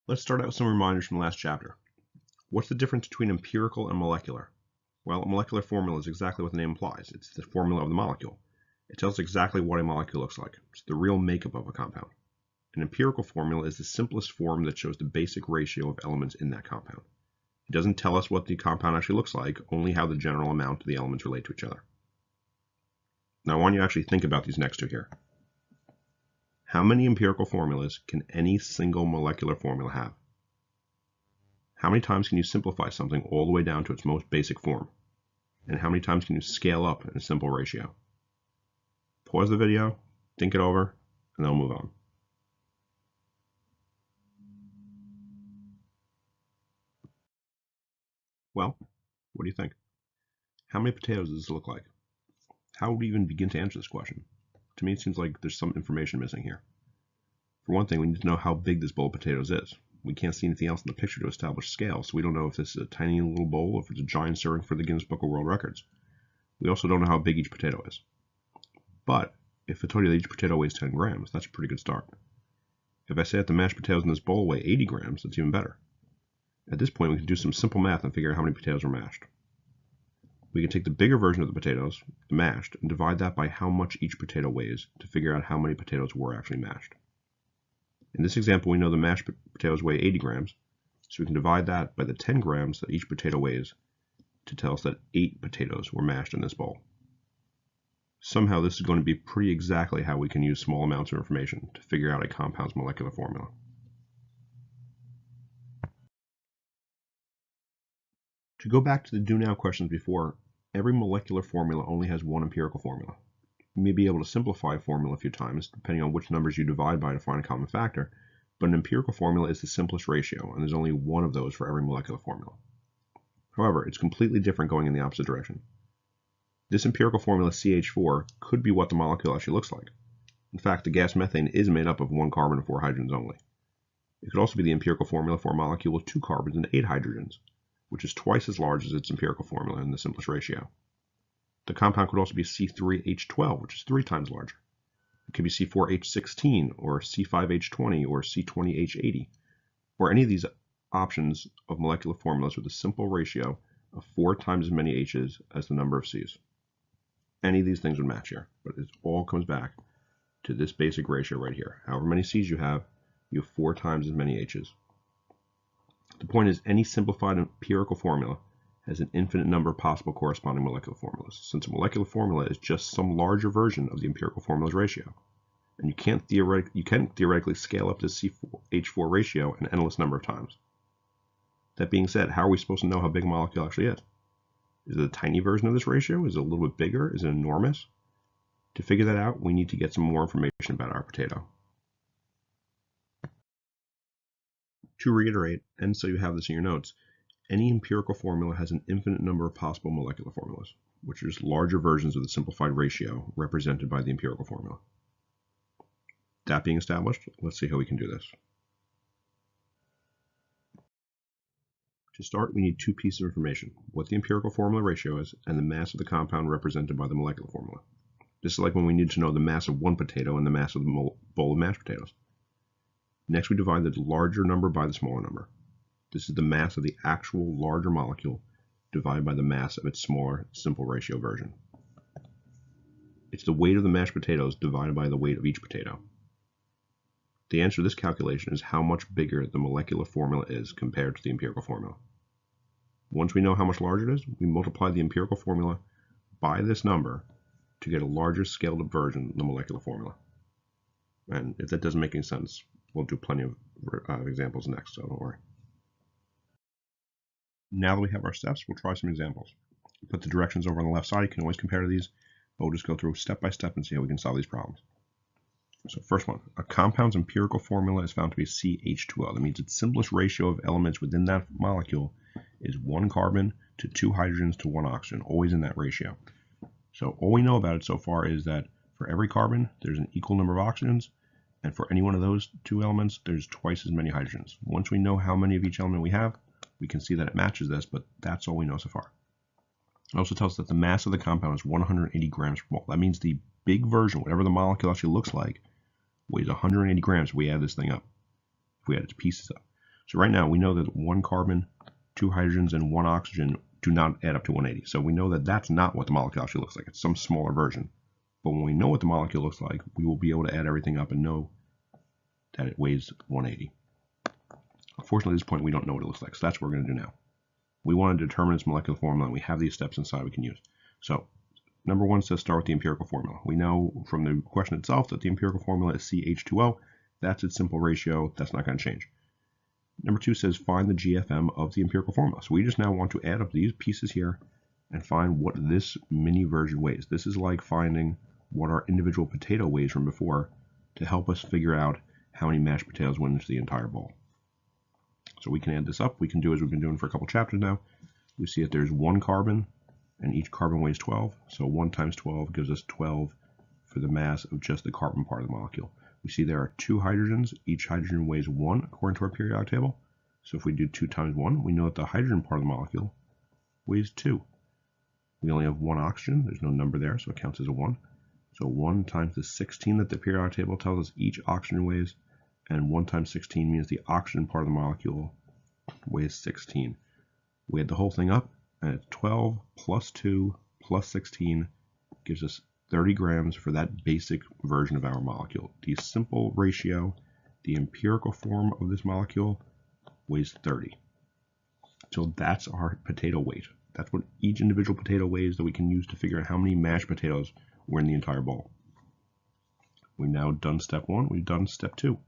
Let's start out with some reminders from the last chapter. What's the difference between empirical and molecular? Well, a molecular formula is exactly what the name implies. It's the formula of the molecule. It tells us exactly what a molecule looks like. It's the real makeup of a compound. An empirical formula is the simplest form that shows the basic ratio of elements in that compound. It doesn't tell us what the compound actually looks like, only how the general amount of the elements relate to each other. Now I want you to actually think about these next two here. How many empirical formulas can any single molecular formula have? How many times can you simplify something all the way down to its most basic form? And how many times can you scale up in a simple ratio? Pause the video, think it over, and then we'll move on. Well, what do you think? How many potatoes does this look like? How would we even begin to answer this question? To me, it seems like there's some information missing here. For one thing, we need to know how big this bowl of potatoes is. We can't see anything else in the picture to establish scale, so we don't know if this is a tiny little bowl or if it's a giant serving for the Guinness Book of World Records. We also don't know how big each potato is. But if I told you that each potato weighs 10 grams, that's a pretty good start. If I say that the mashed potatoes in this bowl weigh 80 grams, that's even better. At this point, we can do some simple math and figure out how many potatoes are mashed. We can take the bigger version of the potatoes, the mashed, and divide that by how much each potato weighs to figure out how many potatoes were actually mashed. In this example, we know the mashed potatoes weigh 80 grams, so we can divide that by the 10 grams that each potato weighs to tell us that 8 potatoes were mashed in this bowl. Somehow this is going to be pretty exactly how we can use small amounts of information to figure out a compound's molecular formula. To go back to the do now questions before, every molecular formula only has one empirical formula. You may be able to simplify a formula a few times, depending on which numbers you divide by to find a common factor, but an empirical formula is the simplest ratio, and there's only one of those for every molecular formula. However, it's completely different going in the opposite direction. This empirical formula CH4 could be what the molecule actually looks like. In fact, the gas methane is made up of 1 carbon and 4 hydrogens only. It could also be the empirical formula for a molecule with 2 carbons and 8 hydrogens, which is twice as large as its empirical formula in the simplest ratio. The compound could also be C3H12, which is 3 times larger. It could be C4H16, or C5H20, or C20H80, or any of these options of molecular formulas with a simple ratio of 4 times as many H's as the number of C's. Any of these things would match here, but it all comes back to this basic ratio right here. However many C's you have 4 times as many H's. The point is, any simplified empirical formula has an infinite number of possible corresponding molecular formulas, since a molecular formula is just some larger version of the empirical formula's ratio. And you can theoretically scale up this CH4 ratio an endless number of times. That being said, how are we supposed to know how big a molecule actually is? Is it a tiny version of this ratio? Is it a little bit bigger? Is it enormous? To figure that out, we need to get some more information about our potato. To reiterate, and so you have this in your notes, any empirical formula has an infinite number of possible molecular formulas, which are just larger versions of the simplified ratio represented by the empirical formula. That being established, let's see how we can do this. To start, we need 2 pieces of information: what the empirical formula ratio is and the mass of the compound represented by the molecular formula. This is like when we need to know the mass of 1 potato and the mass of the bowl of mashed potatoes. Next, we divide the larger number by the smaller number. This is the mass of the actual larger molecule divided by the mass of its smaller, simple ratio version. It's the weight of the mashed potatoes divided by the weight of each potato. The answer to this calculation is how much bigger the molecular formula is compared to the empirical formula. Once we know how much larger it is, we multiply the empirical formula by this number to get a larger scaled up version of the molecular formula. And if that doesn't make any sense, we'll do plenty of examples next, so don't worry. Now that we have our steps, we'll try some examples. Put the directions over on the left side. You can always compare to these, but we'll just go through step by step and see how we can solve these problems. So first one, a compound's empirical formula is found to be CH2O. That means its simplest ratio of elements within that molecule is 1 carbon to 2 hydrogens to 1 oxygen, always in that ratio. So all we know about it so far is that for every carbon, there's an equal number of oxygens, and for any one of those 2 elements, there's twice as many hydrogens. Once we know how many of each element we have, we can see that it matches this, but that's all we know so far. It also tells us that the mass of the compound is 180 grams per mole. That means the big version, whatever the molecule actually looks like, weighs 180 grams if we add this thing up, if we add its pieces up. So right now we know that 1 carbon, 2 hydrogens, and 1 oxygen do not add up to 180. So we know that that's not what the molecule actually looks like. It's some smaller version. But when we know what the molecule looks like, we will be able to add everything up and know that it weighs 180. Unfortunately, at this point, we don't know what it looks like. So that's what we're going to do now. We want to determine its molecular formula, and we have these steps inside we can use. So number 1 says start with the empirical formula. We know from the question itself that the empirical formula is CH2O. That's its simple ratio. That's not going to change. Number 2 says find the GFM of the empirical formula. So we just now want to add up these pieces here and find what this mini version weighs. This is like finding what our individual potato weighs from before to help us figure out how many mashed potatoes went into the entire bowl. So we can add this up. We can do as we've been doing for a couple chapters now. We see that there's 1 carbon, and each carbon weighs 12. So 1 times 12 gives us 12 for the mass of just the carbon part of the molecule. We see there are 2 hydrogens. Each hydrogen weighs 1 according to our periodic table. So if we do 2 times 1, we know that the hydrogen part of the molecule weighs 2. We only have 1 oxygen. There's no number there, so it counts as a 1. So 1 times the 16 that the periodic table tells us each oxygen weighs, and 1 times 16 means the oxygen part of the molecule weighs 16. We add the whole thing up, and it's 12 plus 2 plus 16 gives us 30 grams for that basic version of our molecule. The simple ratio, the empirical form of this molecule, weighs 30. So that's our potato weight. That's what each individual potato weighs that we can use to figure out how many mashed potatoes were in the entire bowl. We've now done step 1. We've done step 2.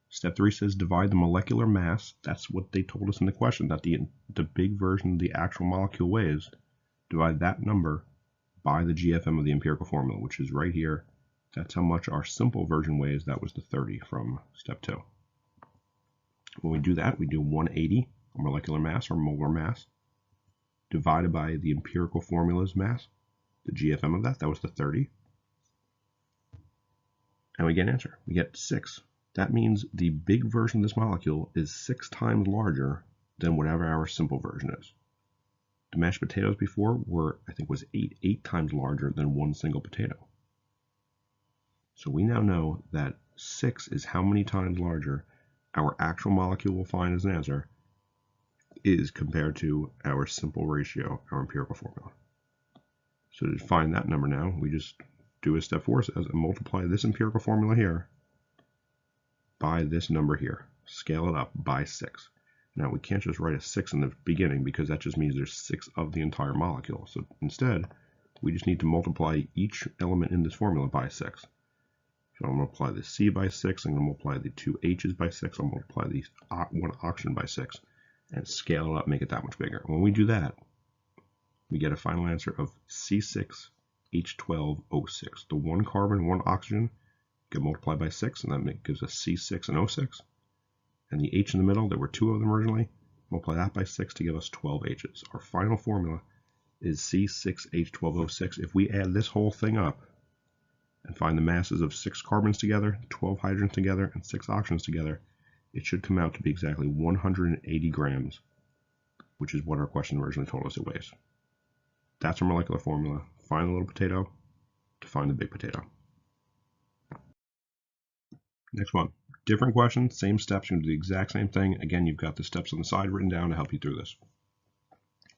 Step 3 says divide the molecular mass. That's what they told us in the question, that the big version of the actual molecule weighs. Divide that number by the GFM of the empirical formula, which is right here. That's how much our simple version weighs. That was the 30 from step 2. When we do that, we do 180, or molecular mass, or molar mass, divided by the empirical formula's mass, the GFM of that. That was the 30. And we get an answer. We get 6. That means the big version of this molecule is 6 times larger than whatever our simple version is. The mashed potatoes before were, I think, was 8 times larger than one single potato. So we now know that 6 is how many times larger our actual molecule will find as an answer is compared to our simple ratio, our empirical formula. So to find that number now, we just do as step 4 says and multiply this empirical formula here by this number here. Scale it up by 6. Now we can't just write a 6 in the beginning because that just means there's 6 of the entire molecule. So instead, we just need to multiply each element in this formula by 6. So I'll multiply the C by 6, I'm going to multiply the 2 H's by 6, I'll multiply the 1 oxygen by 6, and scale it up, make it that much bigger. When we do that, we get a final answer of C6H12O6. The 1 carbon, 1 oxygen get multiplied by 6, and that gives us C6 and O6. And the H in the middle, there were 2 of them originally, multiply that by 6 to give us 12 H's. Our final formula is C6H12O6. If we add this whole thing up and find the masses of 6 carbons together, 12 hydrogens together, and 6 oxygens together, it should come out to be exactly 180 grams, which is what our question originally told us it weighs. That's our molecular formula. Find the little potato to find the big potato. Next one. Different question, same steps, you're going to do the exact same thing. Again, you've got the steps on the side written down to help you through this.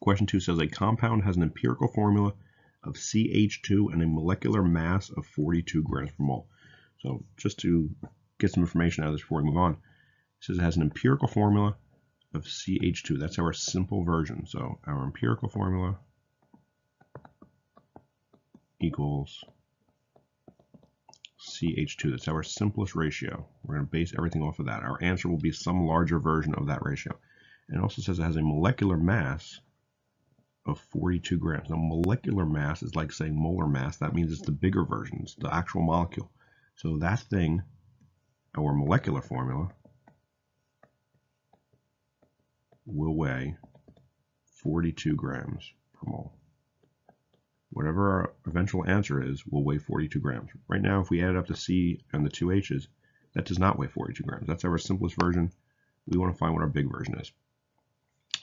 Question 2 says a compound has an empirical formula of CH2 and a molecular mass of 42 grams per mole. So just to get some information out of this before we move on, it says it has an empirical formula of CH2. That's our simple version. So our empirical formula equals CH2. That's our simplest ratio. We're going to base everything off of that. Our answer will be some larger version of that ratio. And it also says it has a molecular mass of 42 grams. Now, molecular mass is like saying molar mass. That means it's the bigger version. It's the actual molecule. So that thing, our molecular formula, will weigh 42 grams per mole. Whatever our eventual answer is will weigh 42 grams. Right now, if we add up the C and the 2 H's, that does not weigh 42 grams. That's our simplest version. We want to find what our big version is.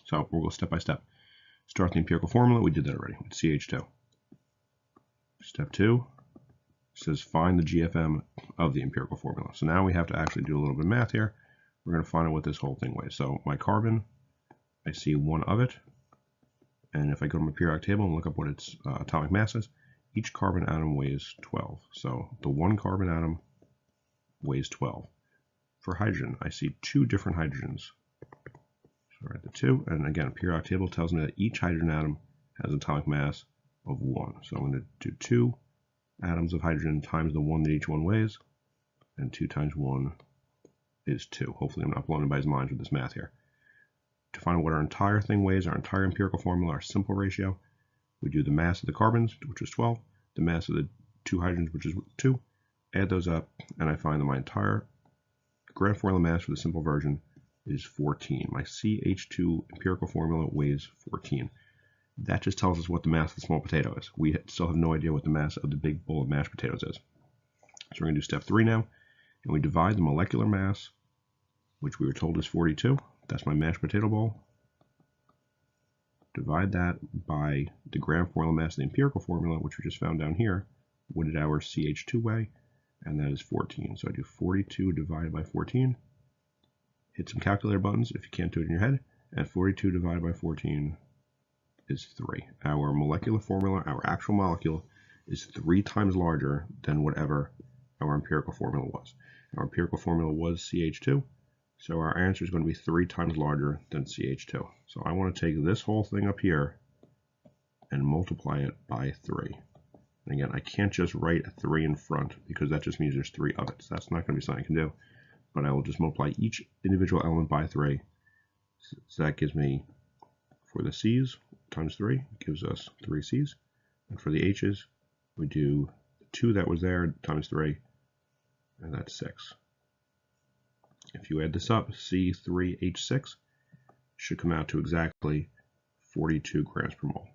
So we'll go step by step. Start the empirical formula. We did that already with CH2. Step 2 says find the GFM of the empirical formula. So now we have to actually do a little bit of math here. we're going to find out what this whole thing weighs. So my carbon, I see one of it, and if I go to my periodic table and look up what its atomic mass is, each carbon atom weighs 12. So the one carbon atom weighs 12. For hydrogen, I see two different hydrogens. So write the two, and again, periodic table tells me that each hydrogen atom has an atomic mass of 1. So I'm going to do 2 atoms of hydrogen times the 1 that each one weighs, and 2 times 1 is 2. Hopefully I'm not blowing anybody's minds with this math here. To find out what our entire thing weighs, our entire empirical formula, our simple ratio, we do the mass of the carbons, which is 12, the mass of the 2 hydrogens, which is 2, add those up, and I find that my entire grand formula mass for the simple version is 14. My CH2 empirical formula weighs 14. That just tells us what the mass of the small potato is. We still have no idea what the mass of the big bowl of mashed potatoes is. So we're going to do step 3 now, and we divide the molecular mass, which we were told is 42. That's my mashed potato bowl. Divide that by the gram formula mass of the empirical formula, which we just found down here. What did our CH2 weigh? And that is 14. So I do 42 divided by 14. Hit some calculator buttons if you can't do it in your head. And 42 divided by 14 is 3. Our molecular formula, our actual molecule, is 3 times larger than whatever our empirical formula was. Our empirical formula was CH2, so our answer is going to be 3 times larger than CH2. So I want to take this whole thing up here and multiply it by 3. And again, I can't just write a 3 in front because that just means there's 3 of it. So that's not going to be something I can do. But I will just multiply each individual element by 3. So that gives me, for the C's, times 3 gives us 3 C's. And for the H's, we do 2 that was there times 3, and that's 6. If you add this up, C3H6 should come out to exactly 42 grams per mole.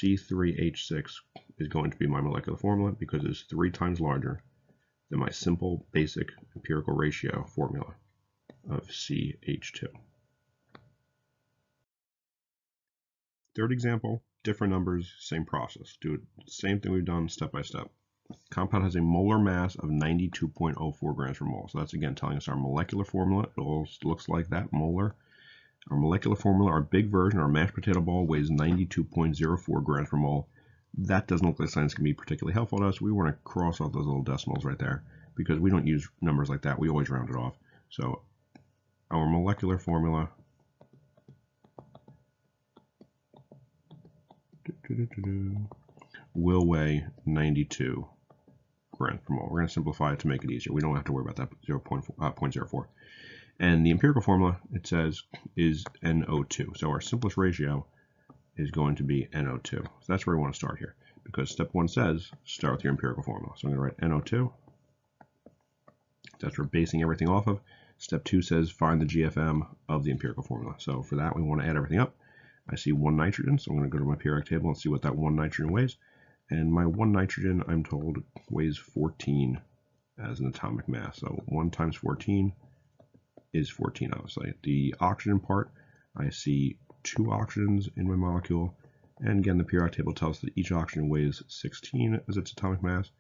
C3H6 is going to be my molecular formula because it's 3 times larger than my simple basic empirical ratio formula of CH2. Third example, different numbers, same process. Do it same thing we've done step by step. Compound has a molar mass of 92.04 grams per mole. So that's again telling us our molecular formula. It all looks like that, molar. Our molecular formula, our big version, our mashed potato ball, weighs 92.04 grams per mole. That doesn't look like something that's going to be particularly helpful to us. We want to cross off those little decimals right there because we don't use numbers like that. We always round it off. So our molecular formula will weigh 92 grams per mole. We're going to simplify it to make it easier. We don't have to worry about that 0.04. And the empirical formula, it says, is NO2. So our simplest ratio is going to be NO2. So that's where we want to start here, because step 1 says start with your empirical formula. So I'm going to write NO2. That's what we're basing everything off of. Step 2 says find the GFM of the empirical formula. So for that, we want to add everything up. I see 1 nitrogen, so I'm going to go to my periodic table and see what that 1 nitrogen weighs. And my 1 nitrogen, I'm told, weighs 14 as an atomic mass. So 1 times 14 is 14, obviously. The oxygen part, I see 2 oxygens in my molecule. And again, the periodic table tells us that each oxygen weighs 16 as its atomic mass.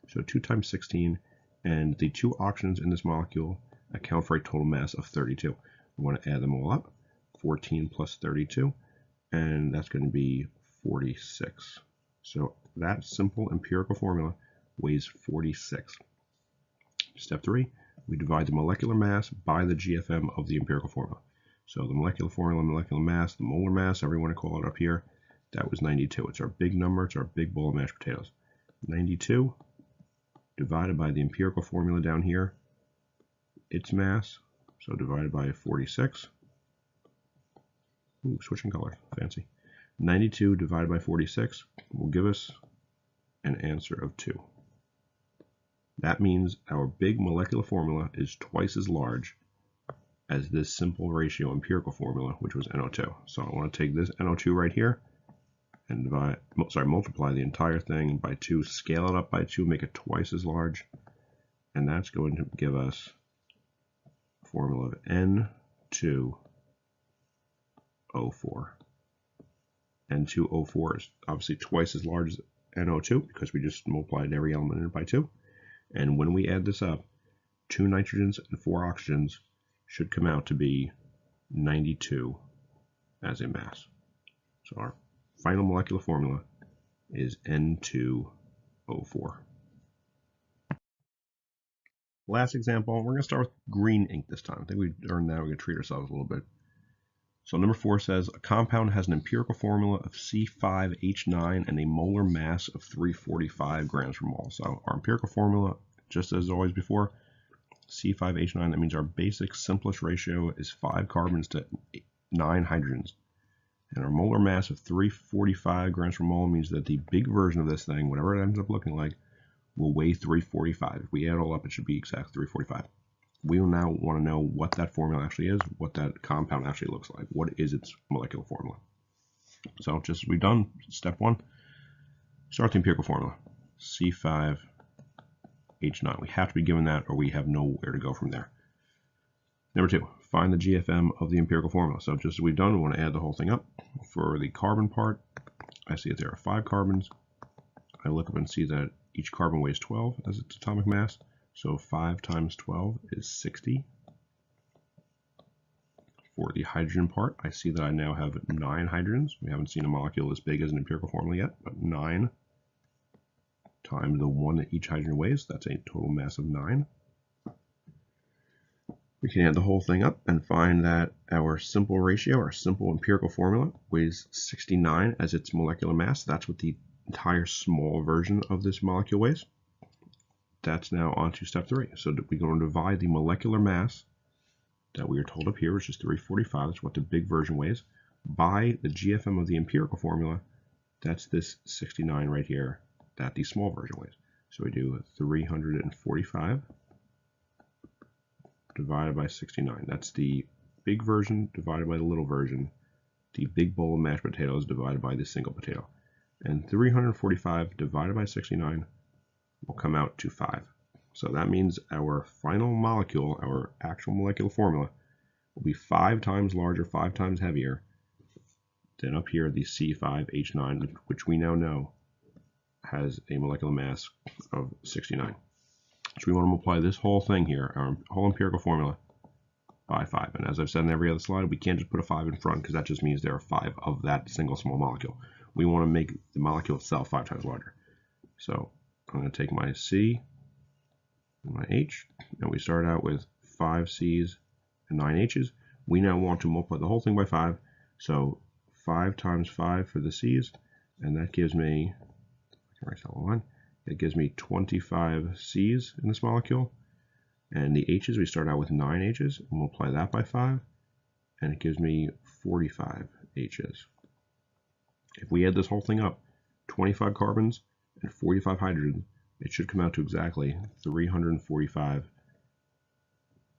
So 2 times 16, and the 2 oxygens in this molecule account for a total mass of 32. We want to add them all up. 14 plus 32, and that's going to be 46. So that simple empirical formula weighs 46. Step 3, we divide the molecular mass by the GFM of the empirical formula. So the molecular formula, molecular mass, the molar mass, however you want to call it up here, that was 92. It's our big number. It's our big bowl of mashed potatoes. 92 divided by the empirical formula down here, its mass, so divided by 46. Ooh, switching colors, fancy. 92 divided by 46 will give us an answer of 2. That means our big molecular formula is twice as large as this simple ratio empirical formula, which was NO2. So I want to take this NO2 right here and multiply the entire thing by 2, scale it up by 2, make it twice as large, and that's going to give us a formula of N2O4. N2O4 is obviously twice as large as NO2 because we just multiplied every element in it by 2. And when we add this up, 2 nitrogens and 4 oxygens should come out to be 92 as a mass. So our final molecular formula is N2O4. Last example, we're going to start with green ink this time. I think we earned that. We're going to treat ourselves a little bit. So number 4 says a compound has an empirical formula of C5H9 and a molar mass of 345 grams per mole. So our empirical formula, just as always before, C5H9, that means our basic simplest ratio is 5 carbons to 9 hydrogens. And our molar mass of 345 grams per mole means that the big version of this thing, whatever it ends up looking like, will weigh 345. If we add it all up, it should be exact 345. We will now want to know what that formula actually is, what that compound actually looks like. What is its molecular formula? So just as we've done, step 1, start the empirical formula. C5H9. We have to be given that or we have nowhere to go from there. Number 2, find the GFM of the empirical formula. So just as we've done, we want to add the whole thing up. For the carbon part, I see that there are 5 carbons. I look up and see that each carbon weighs 12 as its atomic mass. So 5 times 12 is 60. For the hydrogen part, I see that I now have 9 hydrogens. We haven't seen a molecule as big as an empirical formula yet, but 9 times the 1 that each hydrogen weighs, that's a total mass of 9. We can add the whole thing up and find that our simple ratio, our simple empirical formula, weighs 69 as its molecular mass. That's what the entire small version of this molecule weighs. That's now on to step 3. So we're going to divide the molecular mass that we are told up here, which is 345, that's what the big version weighs, by the GFM of the empirical formula, that's this 69 right here, that the small version weighs. So we do 345 divided by 69. That's the big version divided by the little version, the big bowl of mashed potatoes divided by the single potato. And 345 divided by 69 will come out to 5. So that means our final molecule, our actual molecular formula, will be 5 times larger, 5 times heavier than up here the C5H9, which we now know has a molecular mass of 69. So we want to multiply this whole thing here, our whole empirical formula, by 5. And as I've said in every other slide, we can't just put a 5 in front because that just means there are 5 of that single small molecule. We want to make the molecule itself 5 times larger. So I'm going to take my C and my H, and we start out with 5 C's and 9 H's. We now want to multiply the whole thing by 5. So 5 times 5 for the C's, and that gives me, I can write that line, it gives me 25 C's in this molecule. And the H's, we start out with 9 H's, and multiply that by 5, and it gives me 45 H's. If we add this whole thing up, 25 carbons and 45 hydrogens, it should come out to exactly 345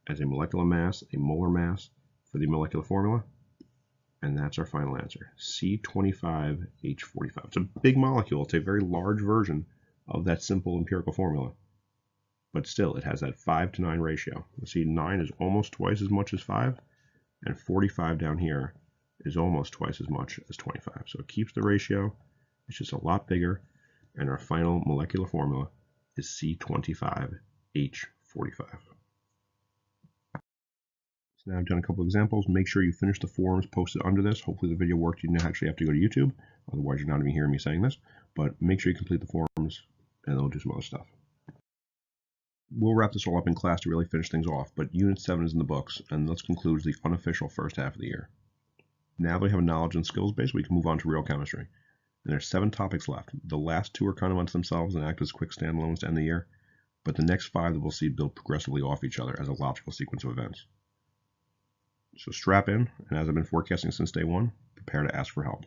as a molecular mass, a molar mass for the molecular formula. And that's our final answer, C25H45. It's a big molecule. It's a very large version of that simple empirical formula. But still, it has that 5 to 9 ratio. You see 9 is almost twice as much as 5, and 45 down here is almost twice as much as 25. So it keeps the ratio. It's just a lot bigger. And our final molecular formula is C25H45. So now I've done a couple examples. Make sure you finish the forms posted under this. Hopefully the video worked. You didn't actually have to go to YouTube. Otherwise, you're not even hearing me saying this. But make sure you complete the forms, and then we'll do some other stuff. We'll wrap this all up in class to really finish things off, but Unit 7 is in the books, and this concludes the unofficial first half of the year. Now that we have a knowledge and skills base, we can move on to real chemistry. And there's 7 topics left. The last 2 are kind of unto themselves and act as quick standalones to end the year, but the next 5 that we'll see build progressively off each other as a logical sequence of events. So strap in, and as I've been forecasting since day 1, prepare to ask for help.